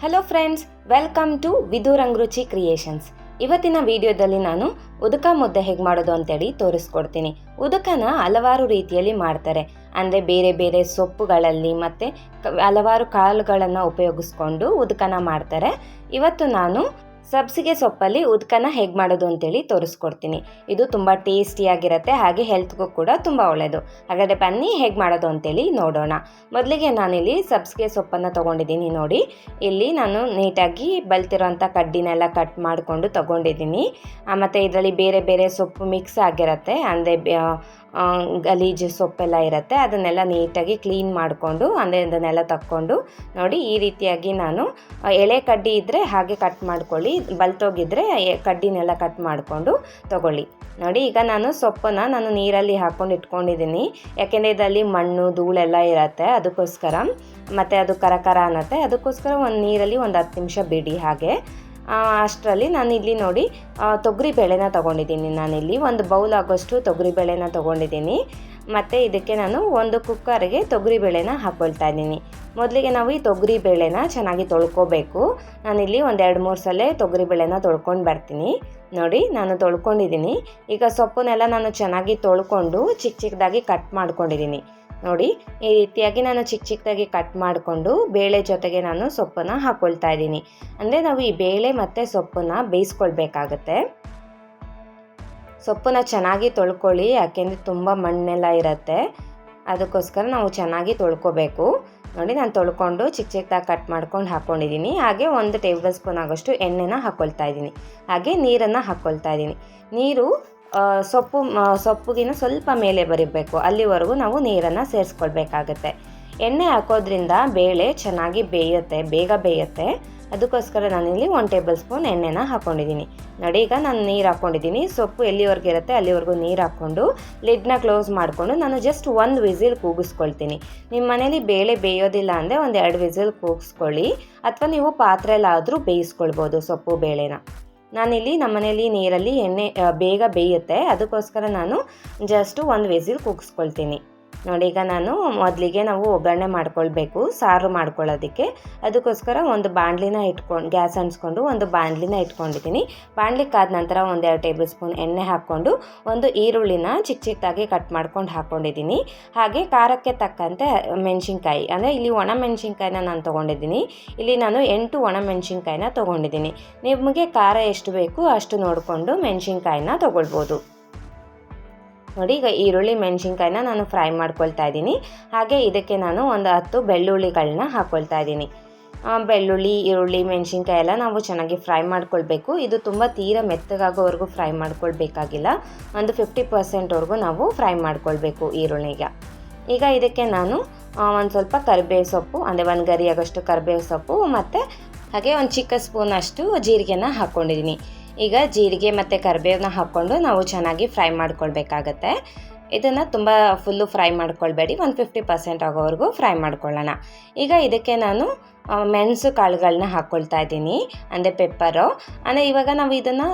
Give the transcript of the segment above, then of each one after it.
Hello friends, welcome to ವಿಧುರಂಗ್ ರುಚಿ creations. ಇವತ್ತಿನ ವಿಡಿಯೋದಲ್ಲಿ ನಾನು ಉದಕ ಮುದ್ದೆ ಹೇಗೆ ಮಾಡೋದು ಅಂತೇಳಿ ತೋರಿಸ್ಕೊಡ್ತೀನಿ. ಉದಕನ ಹಲವಾರು ರೀತಿಯಲ್ಲಿ ಮಾಡ್ತಾರೆ. ಅಂದರೆ ಬೇರೆ ಬೇರೆ ಸೊಪ್ಪುಗಳಲ್ಲಿ ಮತ್ತು ಹಲವಾರು ಕಾಳುಗಳನ್ನು ಉಪಯೋಗಿಸ್ಕೊಂಡು ಉದಕನ ಮಾಡ್ತಾರೆ. ಇವತ್ತು ನಾನು ಸಬ್ಸಿಗೆ ಸೊಪ್ಪಲ್ಲಿ ಉದಕನ ಹೇಗೆ ಮಾಡೋದು ಅಂತೇಳಿ ತೋರಿಸ್ಕೊಡ್ತೀನಿ. ಇದು ತುಂಬ ಟೇಸ್ಟಿಯಾಗಿರುತ್ತೆ, ಹಾಗೆ ಹೆಲ್ತ್ಗೂ ಕೂಡ ತುಂಬ ಒಳ್ಳೆಯದು. ಹಾಗಾದರೆ ಬನ್ನಿ ಹೇಗೆ ಮಾಡೋದು ಅಂತೇಳಿ ನೋಡೋಣ. ಮೊದಲಿಗೆ ನಾನಿಲ್ಲಿ ಸಬ್ಸಿಗೆ ಸೊಪ್ಪನ್ನು ತೊಗೊಂಡಿದ್ದೀನಿ. ನೋಡಿ, ಇಲ್ಲಿ ನಾನು ನೀಟಾಗಿ ಬಲ್ತಿರೋಂಥ ಕಡ್ಡಿನೆಲ್ಲ ಕಟ್ ಮಾಡಿಕೊಂಡು ತೊಗೊಂಡಿದ್ದೀನಿ. ಮತ್ತು ಇದರಲ್ಲಿ ಬೇರೆ ಬೇರೆ ಸೊಪ್ಪು ಮಿಕ್ಸ್ ಆಗಿರುತ್ತೆ, ಅಂದರೆ ಗಲೀಜು ಸೊಪ್ಪೆಲ್ಲ ಇರುತ್ತೆ. ಅದನ್ನೆಲ್ಲ ನೀಟಾಗಿ ಕ್ಲೀನ್ ಮಾಡಿಕೊಂಡು ಅದನ್ನೆಲ್ಲ ತಕ್ಕೊಂಡು ನೋಡಿ, ಈ ರೀತಿಯಾಗಿ ನಾನು ಎಳೆ ಕಡ್ಡಿ ಇದ್ದರೆ ಹಾಗೆ ಕಟ್ ಮಾಡ್ಕೊಳ್ಳಿ, ಬಲ್ತೋಗಿದ್ರೆ ಕಡ್ಡಿನೆಲ್ಲ ಕಟ್ ಮಾಡಿಕೊಂಡು ತಗೊಳ್ಳಿ. ನೋಡಿ, ಈಗ ನಾನು ಸೊಪ್ಪನ್ನು ನೀರಲ್ಲಿ ಹಾಕ್ಕೊಂಡು ಇಟ್ಕೊಂಡಿದ್ದೀನಿ. ಯಾಕೆಂದರೆ ಇದರಲ್ಲಿ ಮಣ್ಣು ಧೂಳೆಲ್ಲ ಇರುತ್ತೆ, ಅದಕ್ಕೋಸ್ಕರ. ಮತ್ತು ಅದು ಕರ ಅನ್ನತ್ತೆ, ಅದಕ್ಕೋಸ್ಕರ ನೀರಲ್ಲಿ ಒಂದು 10 ನಿಮಿಷ ಬಿಡಿ. ಹಾಗೆ ಅಷ್ಟರಲ್ಲಿ ನಾನಿಲ್ಲಿ ನೋಡಿ ತೊಗರಿಬೇಳೆನ ತೊಗೊಂಡಿದ್ದೀನಿ. ನಾನಿಲ್ಲಿ ಒಂದು ಬೌಲ್ ಆಗೋಷ್ಟು ತೊಗರಿಬೇಳೆನ ತೊಗೊಂಡಿದ್ದೀನಿ. ಮತ್ತು ಇದಕ್ಕೆ ನಾನು ಒಂದು ಕುಕ್ಕರ್ಗೆ ತೊಗರಿಬೇಳೆನ ಹಾಕ್ಕೊಳ್ತಾ ಇದ್ದೀನಿ. ಮೊದಲಿಗೆ ನಾವು ಈ ತೊಗರಿಬೇಳೆನ ಚೆನ್ನಾಗಿ ತೊಳ್ಕೊಬೇಕು. ನಾನಿಲ್ಲಿ ಒಂದು 2-3 ಸಲ ತೊಗರಿಬೇಳೆನ ತೊಳ್ಕೊಂಡು ಬರ್ತೀನಿ. ನೋಡಿ, ನಾನು ತೊಳ್ಕೊಂಡಿದ್ದೀನಿ. ಈಗ ಸೊಪ್ಪನ್ನೆಲ್ಲ ನಾನು ಚೆನ್ನಾಗಿ ತೊಳ್ಕೊಂಡು ಚಿಕ್ಕದಾಗಿ ಕಟ್ ಮಾಡ್ಕೊಂಡಿದ್ದೀನಿ. ನೋಡಿ, ಈ ರೀತಿಯಾಗಿ ನಾನು ಚಿಕ್ಕದಾಗಿ ಕಟ್ ಮಾಡಿಕೊಂಡು ಬೇಳೆ ಜೊತೆಗೆ ನಾನು ಸೊಪ್ಪನ್ನು ಹಾಕ್ಕೊಳ್ತಾ ಇದ್ದೀನಿ. ಅಂದರೆ ನಾವು ಈ ಬೇಳೆ ಮತ್ತು ಸೊಪ್ಪನ್ನು ಬೇಯಿಸ್ಕೊಳ್ಬೇಕಾಗತ್ತೆ. ಸೊಪ್ಪನ್ನು ಚೆನ್ನಾಗಿ ತೊಳ್ಕೊಳ್ಳಿ, ಯಾಕೆಂದರೆ ತುಂಬ ಮಣ್ಣೆಲ್ಲ ಇರುತ್ತೆ, ಅದಕ್ಕೋಸ್ಕರ ನಾವು ಚೆನ್ನಾಗಿ ತೊಳ್ಕೊಬೇಕು. ನೋಡಿ, ನಾನು ತೊಳ್ಕೊಂಡು ಚಿಕ್ಕದಾಗಿ ಕಟ್ ಮಾಡ್ಕೊಂಡು ಹಾಕ್ಕೊಂಡಿದ್ದೀನಿ. ಹಾಗೆ 1 ಟೇಬಲ್ ಸ್ಪೂನ್ ಆಗೋಷ್ಟು ಎಣ್ಣೆನ ಹಾಕ್ಕೊಳ್ತಾ ಇದ್ದೀನಿ. ಹಾಗೆ ನೀರನ್ನು ಹಾಕ್ಕೊಳ್ತಾ ಇದ್ದೀನಿ. ನೀರು ಸೊಪ್ಪಿಗಿನ ಸ್ವಲ್ಪ ಮೇಲೆ ಬರಿಬೇಕು, ಅಲ್ಲಿವರೆಗೂ ನಾವು ನೀರನ್ನು ಸೇರಿಸ್ಕೊಳ್ಬೇಕಾಗತ್ತೆ. ಎಣ್ಣೆ ಹಾಕೋದ್ರಿಂದ ಬೇಳೆ ಚೆನ್ನಾಗಿ ಬೇಗ ಬೇಯುತ್ತೆ. ಅದಕ್ಕೋಸ್ಕರ ನಾನಿಲ್ಲಿ 1 ಟೇಬಲ್ ಸ್ಪೂನ್ ಎಣ್ಣೆನ ಹಾಕ್ಕೊಂಡಿದ್ದೀನಿ. ನೋಡಿ, ಈಗ ನಾನು ನೀರು ಹಾಕ್ಕೊಂಡಿದ್ದೀನಿ. ಸೊಪ್ಪು ಎಲ್ಲಿವರೆಗೂ ಇರುತ್ತೆ ಅಲ್ಲಿವರೆಗೂ ನೀರು ಹಾಕ್ಕೊಂಡು ಲಿಡ್ನ ಕ್ಲೋಸ್ ಮಾಡಿಕೊಂಡು ನಾನು ಜಸ್ಟ್ 1 ವಿಸಿಲ್ ಕೂಗಿಸ್ಕೊಳ್ತೀನಿ. ನಿಮ್ಮ ಮನೇಲಿ ಬೇಳೆ ಬೇಯೋದಿಲ್ಲ ಅಂದರೆ 1-2 ವಿಸಿಲ್ ಕೂಗಿಸ್ಕೊಳ್ಳಿ, ಅಥವಾ ನೀವು ಪಾತ್ರೆಯಲ್ಲಾದರೂ ಬೇಯಿಸ್ಕೊಳ್ಬೋದು ಸೊಪ್ಪು ಬೇಳೆನ. ನಾನಿಲ್ಲಿ ನಮ್ಮ ಮನೇಲಿ ನೀರಲ್ಲಿ ಎಣ್ಣೆ ಬೇಗ ಬೇಯುತ್ತೆ, ಅದಕ್ಕೋಸ್ಕರ ನಾನು ಜಸ್ಟ್ 1 ವಿಸಿಲ್ ಕೂಗಿಸ್ಕೊಳ್ತೀನಿ. ನೋಡಿ, ಈಗ ನಾನು ಮೊದಲಿಗೆ ನಾವು ಒಗ್ಗರಣೆ ಮಾಡ್ಕೊಳ್ಬೇಕು ಸಾರು ಮಾಡ್ಕೊಳ್ಳೋದಕ್ಕೆ. ಅದಕ್ಕೋಸ್ಕರ ಒಂದು ಬಾಣಲಿನ ಗ್ಯಾಸ್ ಅಂಟಿಸ್ಕೊಂಡು ಒಂದು ಬಾಣಲಿನ ಇಟ್ಕೊಂಡಿದ್ದೀನಿ. ಬಾಣಲಿ ಕಾದ ನಂತರ 1-2 ಟೇಬಲ್ ಸ್ಪೂನ್ ಎಣ್ಣೆ ಹಾಕ್ಕೊಂಡು ಒಂದು ಈರುಳ್ಳಿನ ಚಿಕ್ಕದಾಗಿ ಕಟ್ ಮಾಡ್ಕೊಂಡು ಹಾಕ್ಕೊಂಡಿದ್ದೀನಿ. ಹಾಗೆ ಖಾರಕ್ಕೆ ತಕ್ಕಂತೆ ಮೆಣಸಿನ್ಕಾಯಿ, ಅಂದರೆ ಇಲ್ಲಿ ಒಣ ಮೆಣಸಿನ್ಕಾಯಿನ ನಾನು ತೊಗೊಂಡಿದ್ದೀನಿ. ಇಲ್ಲಿ ನಾನು 8 ಒಣ ಮೆಣಸಿನ್ಕಾಯಿನ ತೊಗೊಂಡಿದ್ದೀನಿ. ನಿಮಗೆ ಖಾರ ಎಷ್ಟು ಬೇಕು ಅಷ್ಟು ನೋಡಿಕೊಂಡು ಮೆಣಸಿನ್ಕಾಯಿನ ತೊಗೊಳ್ಬೋದು. ನೋಡಿ, ಈಗ ಈರುಳ್ಳಿ ಮೆಣಸಿನ್ಕಾಯಿನ ನಾನು ಫ್ರೈ ಮಾಡ್ಕೊಳ್ತಾ ಇದ್ದೀನಿ. ಹಾಗೆ ಇದಕ್ಕೆ ನಾನು ಒಂದು 10 ಬೆಳ್ಳುಳ್ಳಿಗಳನ್ನ ಹಾಕ್ಕೊಳ್ತಾ ಇದ್ದೀನಿ. ಬೆಳ್ಳುಳ್ಳಿ, ಈರುಳ್ಳಿ, ಮೆಣಸಿನ್ಕಾಯಿ ಎಲ್ಲ ನಾವು ಚೆನ್ನಾಗಿ ಫ್ರೈ ಮಾಡ್ಕೊಳ್ಬೇಕು. ಇದು ತುಂಬ ತೀರ ಮೆತ್ತಗಾಗೋವರೆಗೂ ಫ್ರೈ ಮಾಡ್ಕೊಳ್ಬೇಕಾಗಿಲ್ಲ, ಒಂದು 50%ವರೆಗೂ ನಾವು ಫ್ರೈ ಮಾಡ್ಕೊಳ್ಬೇಕು ಈರುಳ್ಳಿಗೆ. ಈಗ ಇದಕ್ಕೆ ನಾನು ಒಂದು ಸ್ವಲ್ಪ ಕರಿಬೇವು ಸೊಪ್ಪು, ಅಂದರೆ 1 ಗರಿಯಾಗಷ್ಟು ಕರಿಬೇವು ಸೊಪ್ಪು, ಮತ್ತು ಹಾಗೆ ಒಂದು ಚಿಕ್ಕ ಸ್ಪೂನಷ್ಟು ಜೀರಿಗೆನ ಹಾಕ್ಕೊಂಡಿದ್ದೀನಿ. ಈಗ ಜೀರಿಗೆ ಮತ್ತು ಕರಿಬೇವನ್ನ ಹಾಕ್ಕೊಂಡು ನಾವು ಚೆನ್ನಾಗಿ ಫ್ರೈ ಮಾಡ್ಕೊಳ್ಬೇಕಾಗತ್ತೆ. ಇದನ್ನು ತುಂಬ ಫುಲ್ಲು ಫ್ರೈ ಮಾಡ್ಕೊಳ್ಬೇಡಿ, ಒಂದು 50% ಆಗೋವರೆಗೂ ಫ್ರೈ ಮಾಡ್ಕೊಳ್ಳೋಣ. ಈಗ ಇದಕ್ಕೆ ನಾನು ಮೆಣಸು ಕಾಳುಗಳನ್ನ ಹಾಕ್ಕೊಳ್ತಾ ಇದ್ದೀನಿ, ಅಂದರೆ ಪೆಪ್ಪರು. ಅಂದರೆ ಇವಾಗ ನಾವು ಇದನ್ನು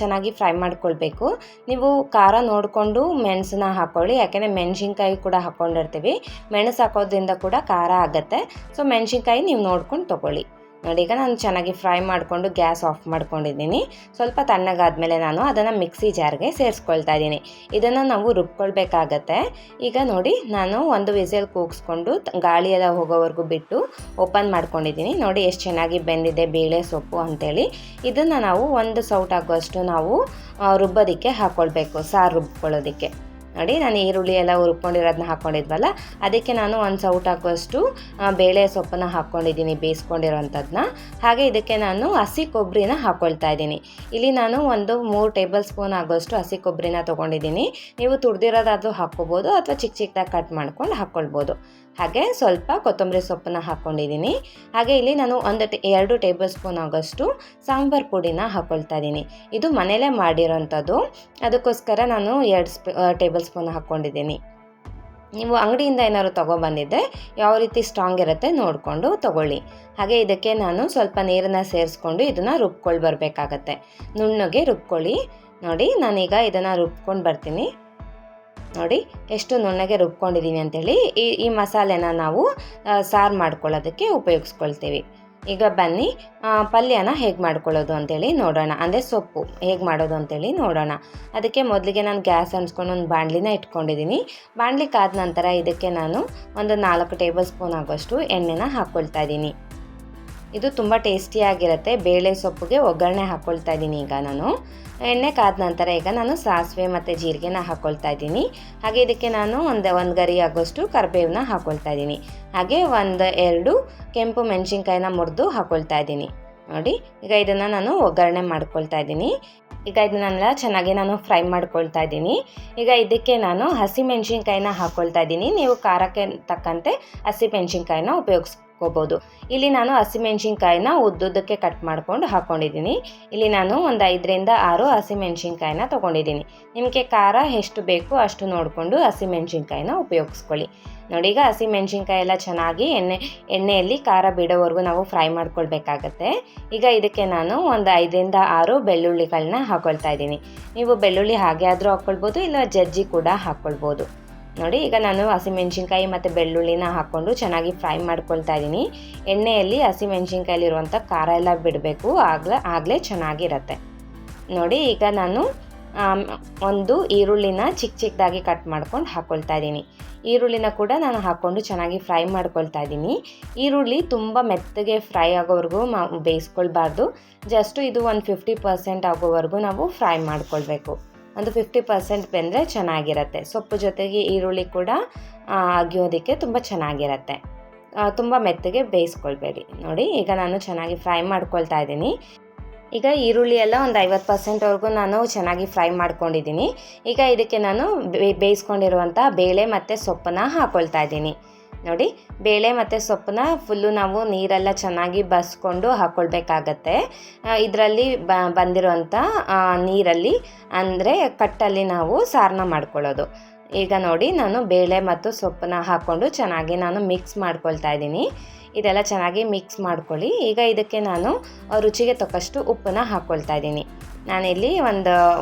ಚೆನ್ನಾಗಿ ಫ್ರೈ ಮಾಡ್ಕೊಳ್ಬೇಕು. ನೀವು ಖಾರ ನೋಡಿಕೊಂಡು ಮೆಣಸನ್ನ ಹಾಕ್ಕೊಳ್ಳಿ, ಯಾಕೆಂದರೆ ಮೆಣಸಿನ್ಕಾಯಿ ಕೂಡ ಹಾಕ್ಕೊಂಡಿರ್ತೀವಿ. ಮೆಣಸು ಹಾಕೋದ್ರಿಂದ ಕೂಡ ಖಾರ ಆಗುತ್ತೆ. ಸೊ ಮೆಣಸಿನ್ಕಾಯಿ ನೀವು ನೋಡ್ಕೊಂಡು ತೊಗೊಳ್ಳಿ. ನೋಡಿ, ಈಗ ನಾನು ಚೆನ್ನಾಗಿ ಫ್ರೈ ಮಾಡಿಕೊಂಡು ಗ್ಯಾಸ್ ಆಫ್ ಮಾಡ್ಕೊಂಡಿದ್ದೀನಿ. ಸ್ವಲ್ಪ ತಣ್ಣಗಾದ್ಮೇಲೆ ನಾನು ಅದನ್ನು ಮಿಕ್ಸಿ ಜಾರ್ಗೆ ಸೇರಿಸ್ಕೊಳ್ತಾ ಇದ್ದೀನಿ. ಇದನ್ನು ನಾವು ರುಬ್ಕೊಳ್ಬೇಕಾಗತ್ತೆ. ಈಗ ನೋಡಿ, ನಾನು 1 ವಿಸಿಲ್ ಕೂಗಿಸ್ಕೊಂಡು ಗಾಳಿ ಎಲ್ಲ ಹೋಗೋವರೆಗೂ ಬಿಟ್ಟು ಓಪನ್ ಮಾಡ್ಕೊಂಡಿದ್ದೀನಿ. ನೋಡಿ ಎಷ್ಟು ಚೆನ್ನಾಗಿ ಬೆಂದಿದೆ ಬೇಳೆ ಸೊಪ್ಪು ಅಂಥೇಳಿ. ಇದನ್ನು ನಾವು 1 ಸೌಟ್ ಆಗುವಷ್ಟು ನಾವು ರುಬ್ಬೋದಕ್ಕೆ ಹಾಕ್ಕೊಳ್ಬೇಕು, ಸಾರು ರುಬ್ಕೊಳ್ಳೋದಕ್ಕೆ. ನೋಡಿ, ನಾನು ಈರುಳ್ಳಿ ಎಲ್ಲ ಹುರ್ಕೊಂಡಿರೋದನ್ನ ಹಾಕ್ಕೊಂಡಿದ್ವಲ್ಲ, ಅದಕ್ಕೆ ನಾನು 1 ಸೌಟ್ ಹಾಕುವಷ್ಟು ಬೇಳೆ ಸೊಪ್ಪನ್ನು ಹಾಕ್ಕೊಂಡಿದ್ದೀನಿ, ಬೇಯಿಸ್ಕೊಂಡಿರೋಂಥದ್ದನ್ನ. ಹಾಗೆ ಇದಕ್ಕೆ ನಾನು ಹಸಿ ಕೊಬ್ಬರಿನ ಹಾಕ್ಕೊಳ್ತಾ ಇದ್ದೀನಿ. ಇಲ್ಲಿ ನಾನು ಒಂದು 3 ಟೇಬಲ್ ಸ್ಪೂನ್ ಆಗೋಷ್ಟು ಹಸಿ ಕೊಬ್ಬರಿನ ತೊಗೊಂಡಿದ್ದೀನಿ. ನೀವು ತುರಿದಿರೋದಾದರೂ ಹಾಕ್ಕೋಬೋದು, ಅಥವಾ ಚಿಕ್ಕದಾಗಿ ಕಟ್ ಮಾಡ್ಕೊಂಡು ಹಾಕ್ಕೊಳ್ಬೋದು. ಹಾಗೆ ಸ್ವಲ್ಪ ಕೊತ್ತಂಬರಿ ಸೊಪ್ಪನ್ನು ಹಾಕ್ಕೊಂಡಿದ್ದೀನಿ. ಹಾಗೆ ಇಲ್ಲಿ ನಾನು 2 ಟೇಬಲ್ ಸ್ಪೂನ್ ಆಗೋಷ್ಟು ಸಾಂಬಾರು ಪುಡಿನ ಹಾಕ್ಕೊಳ್ತಾ ಇದ್ದೀನಿ. ಇದು ಮನೇಲೇ ಮಾಡಿರೋಂಥದ್ದು, ಅದಕ್ಕೋಸ್ಕರ ನಾನು 2 ಟೇಬಲ್ ಸ್ಪೂನ್ ಹಾಕ್ಕೊಂಡಿದ್ದೀನಿ. ನೀವು ಅಂಗಡಿಯಿಂದ ಏನಾದ್ರು ತೊಗೊಬಂದಿದ್ದರೆ ಯಾವ ರೀತಿ ಸ್ಟ್ರಾಂಗ್ ಇರುತ್ತೆ ನೋಡಿಕೊಂಡು ತೊಗೊಳ್ಳಿ. ಹಾಗೆ ಇದಕ್ಕೆ ನಾನು ಸ್ವಲ್ಪ ನೀರನ್ನು ಸೇರಿಸ್ಕೊಂಡು ಇದನ್ನು ಬರಬೇಕಾಗತ್ತೆ, ನುಣ್ಣಗೆ ರುಬ್ಕೊಳ್ಳಿ. ನೋಡಿ, ನಾನೀಗ ಇದನ್ನು ರುಬ್ಕೊಂಡು ಬರ್ತೀನಿ. ನೋಡಿ ಎಷ್ಟು ನುಣ್ಣಗೆ ರುಬ್ಕೊಂಡಿದ್ದೀನಿ ಅಂತೇಳಿ. ಈ ಮಸಾಲೆನ ನಾವು ಸಾರು ಮಾಡ್ಕೊಳ್ಳೋದಕ್ಕೆ ಉಪಯೋಗಿಸ್ಕೊಳ್ತೀವಿ. ಈಗ ಬನ್ನಿ ಪಲ್ಯನ ಹೇಗೆ ಮಾಡ್ಕೊಳ್ಳೋದು ಅಂತೇಳಿ ನೋಡೋಣ. ಅಂದರೆ ಸೊಪ್ಪು ಹೇಗೆ ಮಾಡೋದು ಅಂತೇಳಿ ನೋಡೋಣ. ಅದಕ್ಕೆ ಮೊದಲಿಗೆ ನಾನು ಗ್ಯಾಸ್ ಹಂಚ್ಕೊಂಡು ಒಂದು ಬಾಣಲಿನ ಇಟ್ಕೊಂಡಿದ್ದೀನಿ. ಬಾಣಲಿ ಕಾದ ನಂತರ ಇದಕ್ಕೆ ನಾನು ಒಂದು 4 ಟೇಬಲ್ ಸ್ಪೂನ್ ಆಗೋಷ್ಟು ಎಣ್ಣೆನ ಹಾಕ್ಕೊಳ್ತಾ ಇದ್ದೀನಿ. ಇದು ತುಂಬ ಟೇಸ್ಟಿಯಾಗಿರುತ್ತೆ. ಬೇಳೆ ಸೊಪ್ಪಿಗೆ ಒಗ್ಗರಣೆ ಹಾಕ್ಕೊಳ್ತಾ ಇದ್ದೀನಿ. ಈಗ ನಾನು ಎಣ್ಣೆ ಕಾದ ನಂತರ ಈಗ ನಾನು ಸಾಸಿವೆ ಮತ್ತು ಜೀರಿಗೆನ ಹಾಕ್ಕೊಳ್ತಾ ಇದ್ದೀನಿ. ಹಾಗೆ ಇದಕ್ಕೆ ನಾನು ಒಂದು ಗರಿ ಆಗೋಷ್ಟು ಕರಿಬೇವನ್ನ ಹಾಕ್ಕೊಳ್ತಾ ಇದ್ದೀನಿ. ಹಾಗೆ 1-2 ಕೆಂಪು ಮೆಣಸಿನ್ಕಾಯಿನ ಮುರಿದು ಹಾಕ್ಕೊಳ್ತಾ ಇದ್ದೀನಿ. ನೋಡಿ, ಈಗ ಇದನ್ನು ನಾನು ಒಗ್ಗರಣೆ ಮಾಡ್ಕೊಳ್ತಾ ಇದ್ದೀನಿ. ಈಗ ಇದನ್ನೆಲ್ಲ ಚೆನ್ನಾಗಿ ನಾನು ಫ್ರೈ ಮಾಡ್ಕೊಳ್ತಾ ಇದ್ದೀನಿ. ಈಗ ಇದಕ್ಕೆ ನಾನು ಹಸಿಮೆಣ್ಸಿನ್ಕಾಯಿನ ಹಾಕ್ಕೊಳ್ತಾ ಇದ್ದೀನಿ. ನೀವು ಖಾರಕ್ಕೆ ತಕ್ಕಂತೆ ಹಸಿಮೆಣ್ಸಿನ್ಕಾಯಿನ ಉಪಯೋಗಿಸ್ಕೋಬೋದು. ಇಲ್ಲಿ ನಾನು ಹಸಿಮೆಣ್ಸಿನ್ಕಾಯಿನ ಉದ್ದುದ್ದಕ್ಕೆ ಕಟ್ ಮಾಡ್ಕೊಂಡು ಹಾಕ್ಕೊಂಡಿದ್ದೀನಿ. ಇಲ್ಲಿ ನಾನು ಒಂದು 5-6 ಹಸಿಮೆಣ್ಸಿನ್ಕಾಯಿನ ತೊಗೊಂಡಿದ್ದೀನಿ. ನಿಮಗೆ ಖಾರ ಎಷ್ಟು ಬೇಕು ಅಷ್ಟು ನೋಡಿಕೊಂಡು ಹಸಿಮೆಣ್ಸಿನ್ಕಾಯಿನ ಉಪಯೋಗಿಸ್ಕೊಳ್ಳಿ. ನೋಡಿ, ಈಗ ಹಸಿಮೆಣ್ಸಿನ್ಕಾಯಿ ಎಲ್ಲ ಚೆನ್ನಾಗಿ ಎಣ್ಣೆಯಲ್ಲಿ ಖಾರ ಬಿಡೋವರೆಗೂ ನಾವು ಫ್ರೈ ಮಾಡ್ಕೊಳ್ಬೇಕಾಗತ್ತೆ. ಈಗ ಇದಕ್ಕೆ ನಾನು ಒಂದು 5-6 ಬೆಳ್ಳುಳ್ಳಿಗಳನ್ನ ಹಾಕ್ಕೊಳ್ತಾ ಇದ್ದೀನಿ. ನೀವು ಬೆಳ್ಳುಳ್ಳಿ ಹಾಗೆ ಆದರೂ ಹಾಕ್ಕೊಳ್ಬೋದು, ಇಲ್ಲ ಜಜ್ಜಿ ಕೂಡ ಹಾಕ್ಕೊಳ್ಬೋದು. ನೋಡಿ, ಈಗ ನಾನು ಹಸಿಮೆಣ್ಸಿನ್ಕಾಯಿ ಮತ್ತು ಬೆಳ್ಳುಳ್ಳಿನ ಹಾಕ್ಕೊಂಡು ಚೆನ್ನಾಗಿ ಫ್ರೈ ಮಾಡ್ಕೊಳ್ತಾ ಇದ್ದೀನಿ. ಎಣ್ಣೆಯಲ್ಲಿ ಹಸಿಮೆಣ್ಸಿನ್ಕಾಯಲ್ಲಿರುವಂಥ ಖಾರ ಎಲ್ಲ ಬಿಡಬೇಕು, ಆಗಲೇ ಚೆನ್ನಾಗಿರತ್ತೆ. ನೋಡಿ, ಈಗ ನಾನು ಒಂದು ಈರುಳ್ಳಿನ ಚಿಕ್ಕದಾಗಿ ಕಟ್ ಮಾಡ್ಕೊಂಡು ಹಾಕ್ಕೊಳ್ತಾ ಇದ್ದೀನಿ. ಈರುಳ್ಳಿನ ಕೂಡ ನಾನು ಹಾಕ್ಕೊಂಡು ಚೆನ್ನಾಗಿ ಫ್ರೈ ಮಾಡ್ಕೊಳ್ತಾ ಇದ್ದೀನಿ. ಈರುಳ್ಳಿ ತುಂಬ ಮೆತ್ತಗೆ ಫ್ರೈ ಆಗೋವರೆಗೂ ಬೇಯಿಸ್ಕೊಳ್ಬಾರ್ದು. ಜಸ್ಟು ಇದು ಒಂದು 50% ಆಗೋವರೆಗೂ ನಾವು ಫ್ರೈ ಮಾಡ್ಕೊಳ್ಬೇಕು. ಒಂದು 50% ಬೆಂದರೆ ಚೆನ್ನಾಗಿರುತ್ತೆ. ಸೊಪ್ಪು ಜೊತೆಗೆ ಈರುಳ್ಳಿ ಕೂಡ ಅಗಿಯೋದಕ್ಕೆ ತುಂಬ ಚೆನ್ನಾಗಿರುತ್ತೆ. ತುಂಬ ಮೆತ್ತಗೆ ಬೇಯಿಸ್ಕೊಳ್ಬೇಡಿ. ನೋಡಿ, ಈಗ ನಾನು ಚೆನ್ನಾಗಿ ಫ್ರೈ ಮಾಡ್ಕೊಳ್ತಾ ಇದ್ದೀನಿ. ಈಗ ಈರುಳ್ಳಿ ಎಲ್ಲ ಒಂದು 50%ವರೆಗೂ ನಾನು ಚೆನ್ನಾಗಿ ಫ್ರೈ ಮಾಡ್ಕೊಂಡಿದ್ದೀನಿ. ಈಗ ಇದಕ್ಕೆ ನಾನು ಬೇಯಿಸ್ಕೊಂಡಿರುವಂಥ ಬೇಳೆ ಮತ್ತು ಸೊಪ್ಪನ್ನ ಹಾಕ್ಕೊಳ್ತಾ ಇದ್ದೀನಿ. ನೋಡಿ, ಬೇಳೆ ಮತ್ತು ಸೊಪ್ಪನ್ನ ಫುಲ್ಲು ನಾವು ನೀರೆಲ್ಲ ಚೆನ್ನಾಗಿ ಬಸ್ಕೊಂಡು ಹಾಕ್ಕೊಳ್ಬೇಕಾಗತ್ತೆ. ಇದರಲ್ಲಿ ಬಂದಿರೋಂಥ ನೀರಲ್ಲಿ ಅಂದರೆ ಕಟ್ಟಲ್ಲಿ ನಾವು ಸಾರನ್ನ ಮಾಡ್ಕೊಳ್ಳೋದು. ಈಗ ನೋಡಿ, ನಾನು ಬೇಳೆ ಮತ್ತು ಸೊಪ್ಪನ್ನ ಹಾಕ್ಕೊಂಡು ಚೆನ್ನಾಗಿ ನಾನು ಮಿಕ್ಸ್ ಮಾಡ್ಕೊಳ್ತಾ ಇದ್ದೀನಿ. ಇದೆಲ್ಲ ಚೆನ್ನಾಗಿ ಮಿಕ್ಸ್ ಮಾಡ್ಕೊಳ್ಳಿ. ಈಗ ಇದಕ್ಕೆ ನಾನು ರುಚಿಗೆ ತಕ್ಕಷ್ಟು ಉಪ್ಪನ್ನ ಹಾಕ್ಕೊಳ್ತಾ ಇದ್ದೀನಿ. ನಾನಿಲ್ಲಿ ಒಂದು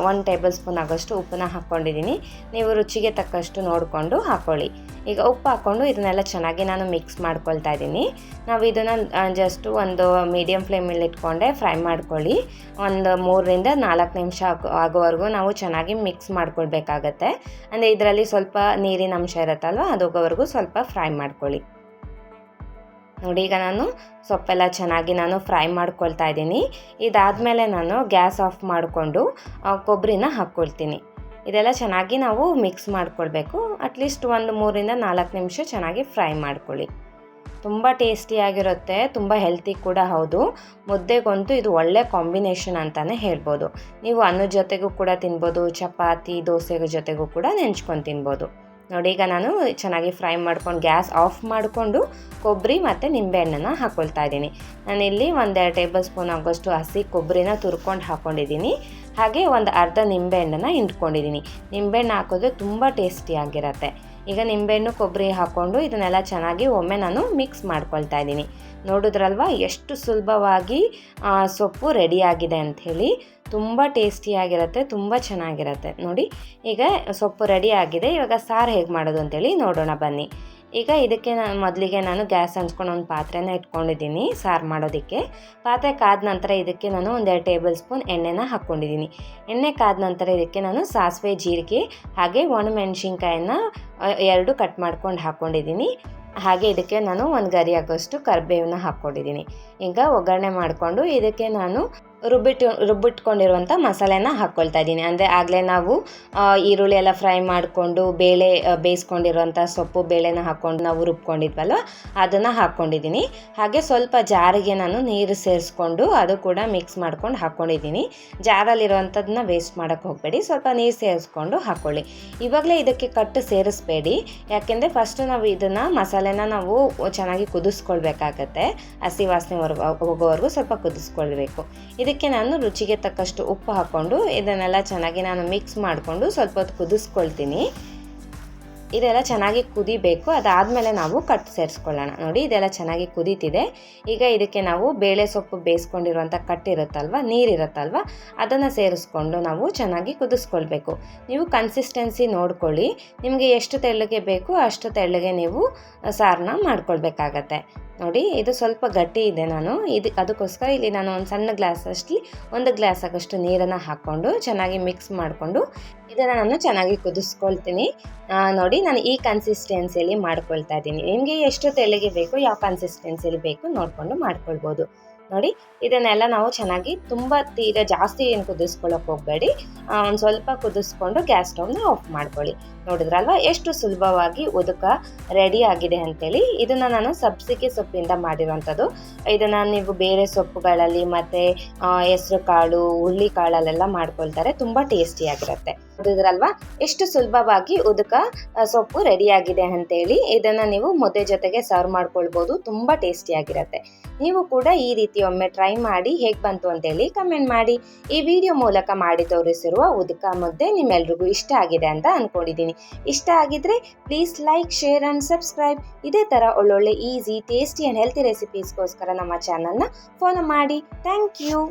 ಟೇಬಲ್ ಸ್ಪೂನ್ ಆಗೋಷ್ಟು ಉಪ್ಪನ್ನ ಹಾಕ್ಕೊಂಡಿದ್ದೀನಿ. ನೀವು ರುಚಿಗೆ ತಕ್ಕಷ್ಟು ನೋಡಿಕೊಂಡು ಹಾಕ್ಕೊಳ್ಳಿ. ಈಗ ಉಪ್ಪು ಹಾಕ್ಕೊಂಡು ಇದನ್ನೆಲ್ಲ ಚೆನ್ನಾಗಿ ನಾನು ಮಿಕ್ಸ್ ಮಾಡ್ಕೊಳ್ತಾ ಇದ್ದೀನಿ. ನಾವು ಇದನ್ನು ಜಸ್ಟು ಒಂದು ಮೀಡಿಯಮ್ ಫ್ಲೇಮಲ್ಲಿ ಇಟ್ಕೊಂಡೆ ಫ್ರೈ ಮಾಡ್ಕೊಳ್ಳಿ. ಒಂದು 3-4 ನಿಮಿಷ ಆಗೋವರೆಗೂ ನಾವು ಚೆನ್ನಾಗಿ ಮಿಕ್ಸ್ ಮಾಡ್ಕೊಳ್ಬೇಕಾಗತ್ತೆ. ಅಂದರೆ ಇದರಲ್ಲಿ ಸ್ವಲ್ಪ ನೀರಿನ ಅಂಶ ಇರುತ್ತಲ್ವ, ಅದು ಹೋಗೋವರೆಗೂ ಸ್ವಲ್ಪ ಫ್ರೈ ಮಾಡ್ಕೊಳ್ಳಿ. ನೋಡಿ, ಈಗ ನಾನು ಸೊಪ್ಪೆಲ್ಲ ಚೆನ್ನಾಗಿ ನಾನು ಫ್ರೈ ಮಾಡ್ಕೊಳ್ತಾ ಇದ್ದೀನಿ. ಇದಾದಮೇಲೆ ನಾನು ಗ್ಯಾಸ್ ಆಫ್ ಮಾಡಿಕೊಂಡು ಕೊಬ್ಬರಿನ ಹಾಕ್ಕೊಳ್ತೀನಿ. ಇದೆಲ್ಲ ಚೆನ್ನಾಗಿ ನಾವು ಮಿಕ್ಸ್ ಮಾಡ್ಕೊಳ್ಬೇಕು. ಅಟ್ಲೀಸ್ಟ್ ಒಂದು 3-4 ನಿಮಿಷ ಚೆನ್ನಾಗಿ ಫ್ರೈ ಮಾಡ್ಕೊಳ್ಳಿ. ತುಂಬ ಟೇಸ್ಟಿಯಾಗಿರುತ್ತೆ, ತುಂಬ ಹೆಲ್ತಿ ಕೂಡ ಹೌದು. ಮುದ್ದೆಗಂತೂ ಇದು ಒಳ್ಳೆ ಕಾಂಬಿನೇಷನ್ ಅಂತಲೇ ಹೇಳ್ಬೋದು. ನೀವು ಅನ್ನದ ಜೊತೆಗೂ ಕೂಡ ತಿನ್ಬೋದು, ಚಪಾತಿ ದೋಸೆ ಜೊತೆಗೂ ಕೂಡ ನೆಂಚ್ಕೊಂಡು ತಿನ್ಬೋದು. ನೋಡಿ, ಈಗ ನಾನು ಚೆನ್ನಾಗಿ ಫ್ರೈ ಮಾಡ್ಕೊಂಡು ಗ್ಯಾಸ್ ಆಫ್ ಮಾಡಿಕೊಂಡು ಕೊಬ್ಬರಿ ಮತ್ತು ನಿಂಬೆಹಣ್ಣನ್ನು ಹಾಕ್ಕೊಳ್ತಾ ಇದ್ದೀನಿ. ನಾನಿಲ್ಲಿ 1-2 ಟೇಬಲ್ ಸ್ಪೂನ್ ಆಗೋಷ್ಟು ಹಸಿ ಕೊಬ್ಬರಿನ ತುರ್ಕೊಂಡು ಹಾಕ್ಕೊಂಡಿದ್ದೀನಿ. ಹಾಗೆ ಒಂದು ಅರ್ಧ ನಿಂಬೆಹಣ್ಣನ್ನು ಹಿಂಡ್ಕೊಂಡಿದ್ದೀನಿ. ನಿಂಬೆಹಣ್ಣು ಹಾಕಿದ್ರೆ ತುಂಬ ಟೇಸ್ಟಿಯಾಗಿರುತ್ತೆ. ಈಗ ನಿಂಬೆಹಣ್ಣು ಕೊಬ್ಬರಿ ಹಾಕ್ಕೊಂಡು ಇದನ್ನೆಲ್ಲ ಚೆನ್ನಾಗಿ ಒಮ್ಮೆ ನಾನು ಮಿಕ್ಸ್ ಮಾಡ್ಕೊಳ್ತಾ ಇದ್ದೀನಿ. ನೋಡಿದ್ರಲ್ವ ಎಷ್ಟು ಸುಲಭವಾಗಿ ಸೊಪ್ಪು ರೆಡಿಯಾಗಿದೆ ಅಂಥೇಳಿ. ತುಂಬ ಟೇಸ್ಟಿಯಾಗಿರುತ್ತೆ, ತುಂಬ ಚೆನ್ನಾಗಿರುತ್ತೆ. ನೋಡಿ, ಈಗ ಸೊಪ್ಪು ರೆಡಿ ಆಗಿದೆ. ಇವಾಗ ಸಾರು ಹೇಗೆ ಮಾಡೋದು ಅಂತೇಳಿ ನೋಡೋಣ ಬನ್ನಿ. ಈಗ ಇದಕ್ಕೆ ಮೊದಲಿಗೆ ನಾನು ಗ್ಯಾಸ್ ಹಂಚ್ಕೊಂಡು ಒಂದು ಪಾತ್ರೆನ ಇಟ್ಕೊಂಡಿದ್ದೀನಿ ಸಾರು ಮಾಡೋದಕ್ಕೆ. ಪಾತ್ರೆ ಕಾದ ನಂತರ ಇದಕ್ಕೆ ನಾನು 1-2 ಟೇಬಲ್ ಸ್ಪೂನ್ ಎಣ್ಣೆನ ಹಾಕ್ಕೊಂಡಿದ್ದೀನಿ. ಎಣ್ಣೆ ಕಾದ ನಂತರ ಇದಕ್ಕೆ ನಾನು ಸಾಸಿವೆ, ಜೀರಿಗೆ ಹಾಗೆ ಒಣಮೆಣ್ಸಿನ್ಕಾಯಿನ 2 ಕಟ್ ಮಾಡ್ಕೊಂಡು ಹಾಕ್ಕೊಂಡಿದ್ದೀನಿ. ಹಾಗೆ ಇದಕ್ಕೆ ನಾನು ಒಂದು ಗರಿ ಆಗೋಷ್ಟು ಕರಿಬೇವನ್ನ ಹಾಕ್ಕೊಂಡಿದ್ದೀನಿ. ಈಗ ಒಗ್ಗರಣೆ ಮಾಡಿಕೊಂಡು ಇದಕ್ಕೆ ನಾನು ರುಬ್ಬಿಟ್ಕೊಂಡಿರುವಂಥ ಮಸಾಲೆನ ಹಾಕ್ಕೊಳ್ತಾ ಇದ್ದೀನಿ. ಅಂದರೆ ಆಗಲೇ ನಾವು ಈರುಳ್ಳಿ ಎಲ್ಲ ಫ್ರೈ ಮಾಡಿಕೊಂಡು ಬೇಳೆ ಬೇಯಿಸ್ಕೊಂಡಿರುವಂಥ ಸೊಪ್ಪು ಬೇಳೆನ ಹಾಕ್ಕೊಂಡು ನಾವು ರುಬ್ಕೊಂಡಿದ್ವಲ್ವ, ಅದನ್ನು ಹಾಕ್ಕೊಂಡಿದ್ದೀನಿ. ಹಾಗೆ ಸ್ವಲ್ಪ ಜಾರಿಗೆ ನಾನು ನೀರು ಸೇರಿಸ್ಕೊಂಡು ಅದು ಕೂಡ ಮಿಕ್ಸ್ ಮಾಡ್ಕೊಂಡು ಹಾಕ್ಕೊಂಡಿದ್ದೀನಿ. ಜಾರಲ್ಲಿರುವಂಥದ್ದನ್ನ ವೇಸ್ಟ್ ಮಾಡೋಕ್ಕೆ ಹೋಗಬೇಡಿ, ಸ್ವಲ್ಪ ನೀರು ಸೇರಿಸ್ಕೊಂಡು ಹಾಕ್ಕೊಳ್ಳಿ. ಇವಾಗಲೇ ಇದಕ್ಕೆ ಕಟ್ಟು ಸೇರಿಸ್ಬೇಡಿ, ಯಾಕೆಂದರೆ ಫಸ್ಟು ನಾವು ಇದನ್ನು ಮಸಾಲೆನ ನಾವು ಚೆನ್ನಾಗಿ ಕುದಿಸ್ಕೊಳ್ಬೇಕಾಗತ್ತೆ. ಹಸಿ ವಾಸನೆ ಹೋಗೋವರೆಗೂ ಸ್ವಲ್ಪ ಕುದಿಸ್ಕೊಳ್ಬೇಕು. ಇದಕ್ಕೆ ನಾನು ರುಚಿಗೆ ತಕ್ಕಷ್ಟು ಉಪ್ಪು ಹಾಕ್ಕೊಂಡು ಇದನ್ನೆಲ್ಲ ಚೆನ್ನಾಗಿ ನಾನು ಮಿಕ್ಸ್ ಮಾಡಿಕೊಂಡು ಸ್ವಲ್ಪ ಹೊತ್ತು ಕುದಿಸ್ಕೊಳ್ತೀನಿ. ಇದೆಲ್ಲ ಚೆನ್ನಾಗಿ ಕುದಿಬೇಕು. ಅದಾದಮೇಲೆ ನಾವು ಕಟ್ ಸೇರಿಸ್ಕೊಳ್ಳೋಣ. ನೋಡಿ, ಇದೆಲ್ಲ ಚೆನ್ನಾಗಿ ಕುದೀತಿದೆ. ಈಗ ಇದಕ್ಕೆ ನಾವು ಬೇಳೆ ಸೊಪ್ಪು ಬೇಯಿಸ್ಕೊಂಡಿರುವಂಥ ಕಟ್ಟಿರುತ್ತಲ್ವ, ನೀರಿರುತ್ತಲ್ವ, ಅದನ್ನು ಸೇರಿಸ್ಕೊಂಡು ನಾವು ಚೆನ್ನಾಗಿ ಕುದಿಸ್ಕೊಳ್ಬೇಕು. ನೀವು ಕನ್ಸಿಸ್ಟೆನ್ಸಿ ನೋಡ್ಕೊಳ್ಳಿ. ನಿಮಗೆ ಎಷ್ಟು ತೆಳ್ಳಗೆ ಬೇಕು ಅಷ್ಟು ತೆಳ್ಳಗೆ ನೀವು ಸಾರನ್ನ ಮಾಡ್ಕೊಳ್ಬೇಕಾಗತ್ತೆ. ನೋಡಿ ಇದು ಸ್ವಲ್ಪ ಗಟ್ಟಿ ಇದೆ. ಅದಕ್ಕೋಸ್ಕರ ಇಲ್ಲಿ ನಾನು ಒಂದು ಸಣ್ಣ ಗ್ಲಾಸಲ್ಲಿ 1 ಗ್ಲಾಸ್ ಆಗಷ್ಟು ನೀರನ್ನು ಹಾಕ್ಕೊಂಡು ಚೆನ್ನಾಗಿ ಮಿಕ್ಸ್ ಮಾಡಿಕೊಂಡು ಇದನ್ನು ನಾನು ಚೆನ್ನಾಗಿ ಕುದಿಸ್ಕೊಳ್ತೀನಿ. ನೋಡಿ ನಾನು ಈ ಕನ್ಸಿಸ್ಟೆನ್ಸಿಯಲ್ಲಿ ಮಾಡ್ಕೊಳ್ತಾ ಇದ್ದೀನಿ. ನಿಮಗೆ ಎಷ್ಟು ತೆಳ್ಳಗೆ ಬೇಕು, ಯಾವ ಕನ್ಸಿಸ್ಟೆನ್ಸಿಯಲ್ಲಿ ಬೇಕು ನೋಡಿಕೊಂಡು ಮಾಡ್ಕೊಳ್ಬೋದು. ನೋಡಿ ಇದನ್ನೆಲ್ಲ ನಾವು ಚೆನ್ನಾಗಿ ತುಂಬ ತೀರಾ ಜಾಸ್ತಿ ಏನು ಕುದಿಸ್ಕೊಳ್ಳೋಕೆ ಹೋಗಬೇಡಿ. ಒಂದು ಸ್ವಲ್ಪ ಕುದಿಸ್ಕೊಂಡು ಗ್ಯಾಸ್ ಸ್ಟವ್ನ ಆಫ್ ಮಾಡ್ಕೊಳ್ಳಿ. ನೋಡಿದ್ರಲ್ವ ಎಷ್ಟು ಸುಲಭವಾಗಿ ಉದುಕ ರೆಡಿ ಆಗಿದೆ ಅಂತೇಳಿ. ಇದನ್ನು ನಾನು ಸಬ್ಸಿಗೆ ಸೊಪ್ಪಿಂದ ಮಾಡಿರೋವಂಥದ್ದು. ಇದನ್ನು ನೀವು ಬೇರೆ ಸೊಪ್ಪುಗಳಲ್ಲಿ ಮತ್ತು ಹೆಸರು ಕಾಳು, ಹುರುಳಿ ಕಾಳಲ್ಲೆಲ್ಲ ಮಾಡ್ಕೊಳ್ತಾರೆ, ತುಂಬ ಟೇಸ್ಟಿಯಾಗಿರುತ್ತೆ. ನೋಡಿದ್ರಲ್ವ ಎಷ್ಟು ಸುಲಭವಾಗಿ ಉದುಕ ಸೊಪ್ಪು ರೆಡಿಯಾಗಿದೆ ಅಂತೇಳಿ. ಇದನ್ನು ನೀವು ಮುದ್ದೆ ಜೊತೆಗೆ ಸರ್ವ್ ಮಾಡ್ಕೊಳ್ಬೋದು, ತುಂಬ ಟೇಸ್ಟಿಯಾಗಿರುತ್ತೆ. ನೀವು ಕೂಡ ಈ ರೀತಿ ಒಮ್ಮೆ ಟ್ರೈ ಮಾಡಿ ಹೇಗೆ ಬಂತು ಅಂತೇಳಿ ಕಮೆಂಟ್ ಮಾಡಿ. ಈ ವಿಡಿಯೋ ಮೂಲಕ ಮಾಡಿ ತೋರಿಸಿರುವ ಉದುಕ ಮುದ್ದೆ ನಿಮ್ಮೆಲ್ರಿಗೂ ಇಷ್ಟ ಆಗಿದೆ ಅಂತ ಅಂದ್ಕೊಂಡಿದ್ದೀನಿ. ಇಷ್ಟ ಆಗಿದ್ರೆ please like, share and subscribe. ಇದೇ ಥರ ಒಳ್ಳೊಳ್ಳೆ ಈಸಿ, ಟೇಸ್ಟಿ ಆ್ಯಂಡ್ ಹೆಲ್ತಿ ರೆಸಿಪೀಸ್ಗೋಸ್ಕರ ನಮ್ಮ ಚಾನಲ್ನ ಫಾಲೋ ಮಾಡಿ. Thank you.